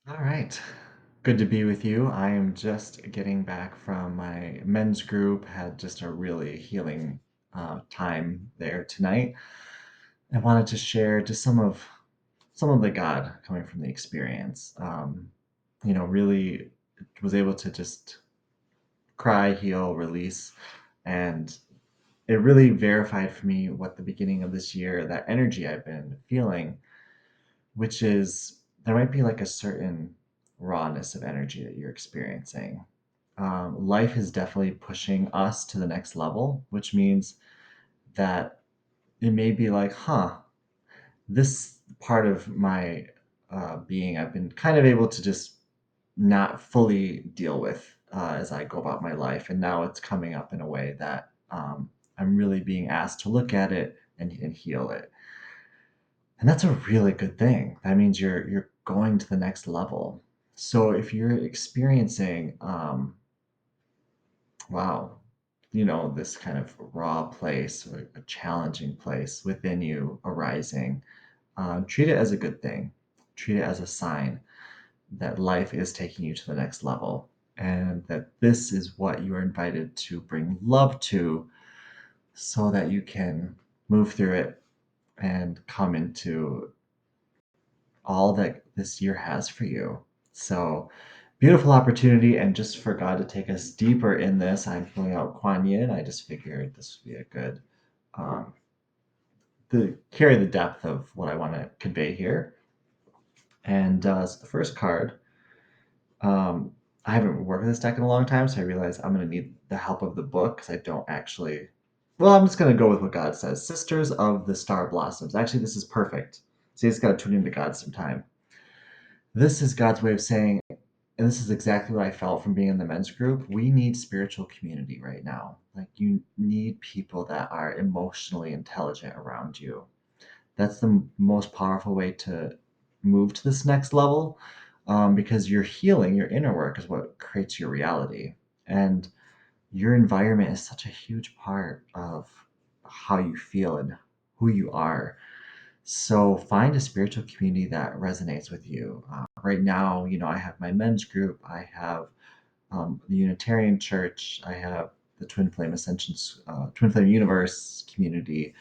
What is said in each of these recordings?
All right. Good to be with you. I am just getting back from my men's group, had just a really healing time there tonight. I wanted to share just some of the God coming from the experience. Really was able to just cry, heal, release, and it really verified for me what the beginning of this year, that energy I've been feeling, which is there might be like a certain rawness of energy that you're experiencing. Life is definitely pushing us to the next level, which means that it may be like, this part of my being, I've been kind of able to just not fully deal with as I go about my life. And now it's coming up in a way that I'm really being asked to look at it and heal it. And that's a really good thing. That means you're going to the next level. So if you're experiencing, wow, this kind of raw place or a challenging place within you arising, treat it as a good thing. Treat it as a sign that life is taking you to the next level and that this is what you are invited to bring love to so that you can move through it and come into all that this year has for you. So, beautiful opportunity. And just for God to take us deeper in this, I'm pulling out Kuan Yin. I just figured this would be a good um, to carry the depth of what I want to convey here. And so the first card, um, I haven't worked with this deck in a long time, so I realize I'm going to need the help of the book because I don't actually. Well, I'm just going to go with what God says. Sisters of the Star Blossoms. Actually, this is perfect. So you just got to tune into God sometime. This is God's way of saying, and this is exactly what I felt from being in the men's group. We need spiritual community right now. Like, you need people that are emotionally intelligent around you. That's the most powerful way to move to this next level, because your healing, your inner work, is what creates your reality. And your environment is such a huge part of how you feel and who you are. So find a spiritual community that resonates with you. Right now, I have my men's group. I have the Unitarian Church. I have the Twin Flame Ascensions, Twin Flame Universe community,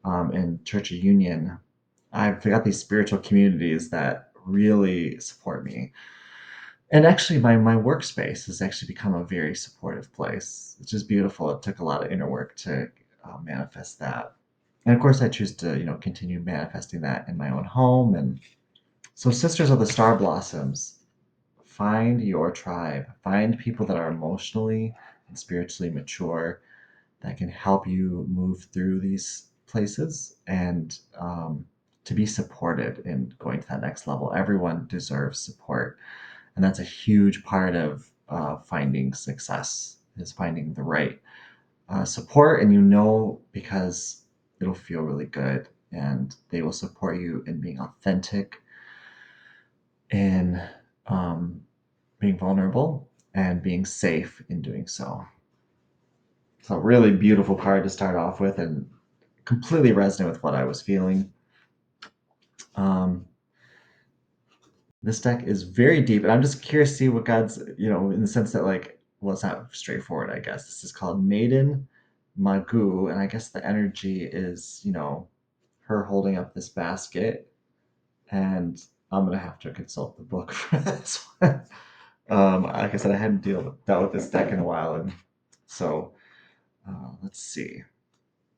and Church of Union. I've got these spiritual communities that really support me. And actually, my workspace has actually become a very supportive place, which is beautiful. It took a lot of inner work to manifest that. And of course, I choose to, continue manifesting that in my own home. And so, Sisters of the Star Blossoms, find your tribe. Find people that are emotionally and spiritually mature that can help you move through these places and to be supported in going to that next level. Everyone deserves support, and that's a huge part of finding success is finding the right support, and because it'll feel really good, and they will support you in being authentic, in um, being vulnerable, and being safe in doing so. So, really beautiful card to start off with, and completely resonant with what I was feeling. Um, this deck is very deep, and I'm just curious to see what God's, in the sense that, like, well, it's not straightforward, I guess. This is called Maiden Magu, and I guess the energy is, her holding up this basket, and I'm gonna have to consult the book for this one. Like I said, I hadn't dealt with this deck in a while, and so let's see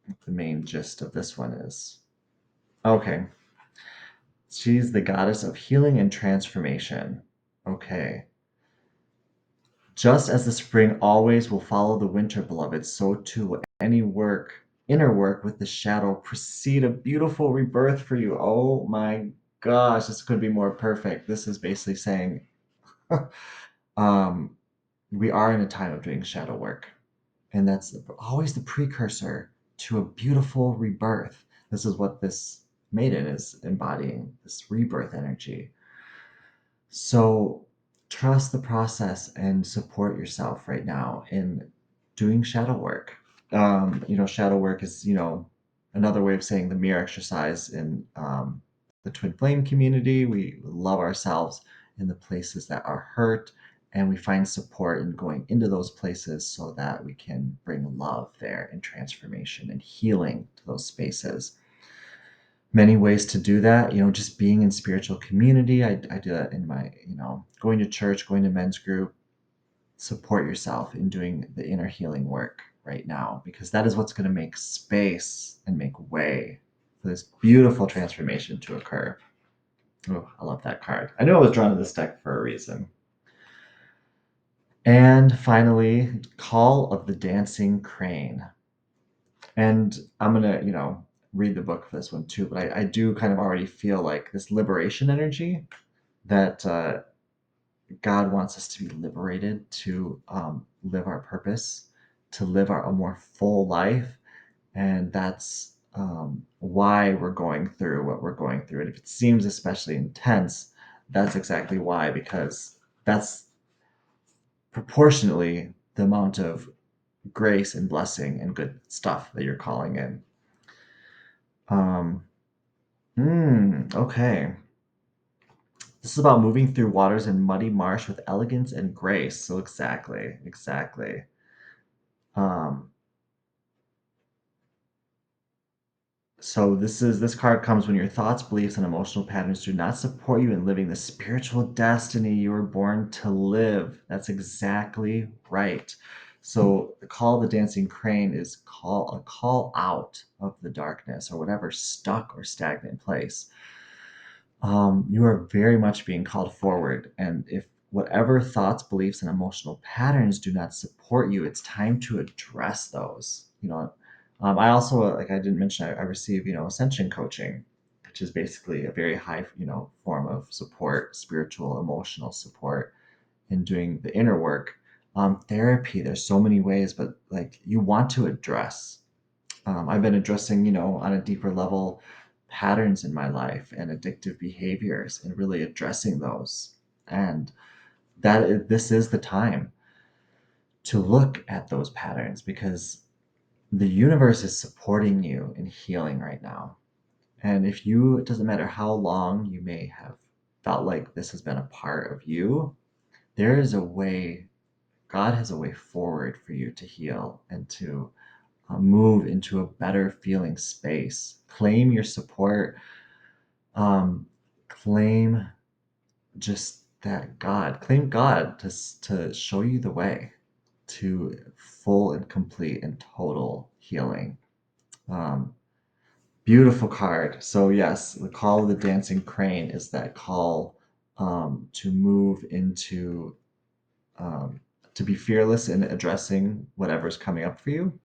what the main gist of this one is. Okay, she's the goddess of healing and transformation. Okay. Just as the spring always will follow the winter, beloved, so too will any work, inner work with the shadow, precede a beautiful rebirth for you. Oh my gosh, this could be more perfect. This is basically saying um, we are in a time of doing shadow work, and that's always the precursor to a beautiful rebirth. This is what this maiden is embodying, this rebirth energy. So trust the process and support yourself right now in doing shadow work. Shadow work is, another way of saying the mirror exercise in the Twin Flame community. We love ourselves in the places that are hurt, and we find support in going into those places so that we can bring love there and transformation and healing to those spaces. Many ways to do that, just being in spiritual community. I do that in my, going to church, going to men's group. Support yourself in doing the inner healing work right now, because that is what's going to make space and make way for this beautiful transformation to occur. Oh, I love that card. I knew I was drawn to this deck for a reason. And finally, Call of the Dancing Crane. And I'm going to, read the book for this one too, but I do kind of already feel like this liberation energy that God wants us to be liberated to live our purpose, to live a more full life. And that's why we're going through what we're going through. And if it seems especially intense, that's exactly why, because that's proportionately the amount of grace and blessing and good stuff that you're calling in. Um, okay. This is about moving through waters and muddy marsh with elegance and grace. So exactly, exactly. Um, so this card comes when your thoughts, beliefs, and emotional patterns do not support you in living the spiritual destiny you were born to live. That's exactly right. So the call of the dancing crane is a call out of the darkness or whatever stuck or stagnant place. You are very much being called forward. And if whatever thoughts, beliefs, and emotional patterns do not support you, it's time to address those. I also, like I didn't mention, I receive, ascension coaching, which is basically a very high, form of support, spiritual, emotional support in doing the inner work. Therapy, there's so many ways, but like you want to address. I've been addressing, on a deeper level, patterns in my life and addictive behaviors and really addressing those. And this is the time to look at those patterns, because the universe is supporting you in healing right now. And it doesn't matter how long you may have felt like this has been a part of you, there is a way, God has a way forward for you to heal and to move into a better feeling space. Claim your support. Um, claim just that claim God to show you the way to full and complete and total healing. Um, Beautiful card. So yes, the call of the dancing crane is that call to move into um, to be fearless in addressing whatever's coming up for you,